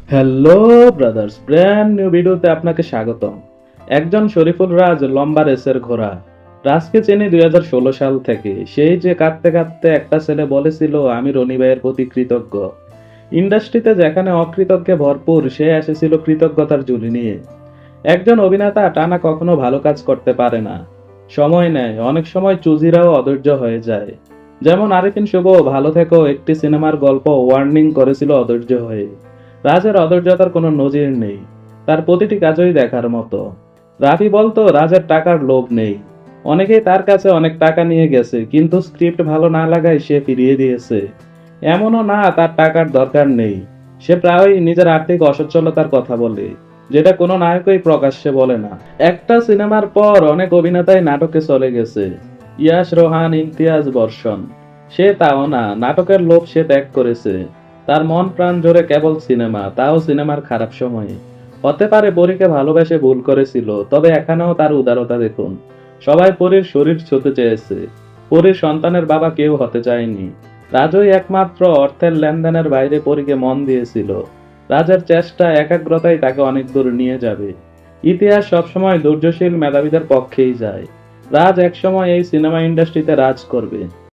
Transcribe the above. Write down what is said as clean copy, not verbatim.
Hello brothers, brand new ভিডিওতে আপনাকে স্বাগতম। একজন শরীফুল রাজ লম্বা রেসের ঘোড়া। রাজকে চিনি 2016 সাল থেকে। সেই যে কাঁদতে কাঁদতে একটা ছেলে বলেছিল, আমি রনি ভাইয়ের প্রতি কৃতজ্ঞ। ইন্ডাস্ট্রিতে যেখানে অকৃতজ্ঞে ভরপুর, সে এসেছিল কৃতজ্ঞতার ঝুলি নিয়ে। একজন অভিনেতা টানা কখনো ভালো কাজ করতে পারে না, সময় নেয়, অনেক সময় চুজিরাও অধৈর্য হয়ে যায়। যেমন আরিফিন শুভ ভালো থেকেও একটি সিনেমার গল্প ওয়ার্নিং করেছিল অধৈর্য হয়ে। রাজের অধৈর্যতার কোনো নজির নেই, তার প্রতিটি কাজই দেখার মতো। রাফি বলতো রাজের টাকার লোভ নেই। অনেকেই তার কাছে অনেক টাকা নিয়ে গেছে, কিন্তু স্ক্রিপ্ট ভালো না লাগায় সে ফিরিয়ে দিয়েছে। এমনও না তার টাকার দরকার নেই, সে প্রায়ই নিজের আর্থিক অসচ্ছলতার কথা বলে, যেটা কোনো নায়কই প্রকাশ্যে বলে না। একটা সিনেমার পর অনেক অভিনেতাই নাটকে চলে গেছে, ইয়াশ, রোহান, ইমতিয়াজ, বর্ষণ। সে তাও না, নাটকের লোভ সে ত্যাগ করেছে। তার মন প্রাণ জোরে কেবল সিনেমা, তাও সিনেমার খারাপ সময়ে। হতে পারে পরীকে ভালোবেসে ভুল করেছিল, তবে এখানেও তার উদারতা দেখুন। সবাই পরীর শরীর ছুঁতে চেয়েছে, পরীর সন্তানের বাবা কেউ হতে চায়নি। রাজই একমাত্র অর্থের লেনদেনের বাইরে পরীকে মন দিয়েছিল। রাজের চেষ্টা, একাগ্রতাই তাকে অনেক দূর নিয়ে যাবে। ইতিহাস সবসময় ধৈর্যশীল মেধাবীদের পক্ষেই যায়। রাজ একসময় এই সিনেমা ইন্ডাস্ট্রিতে রাজ করবে।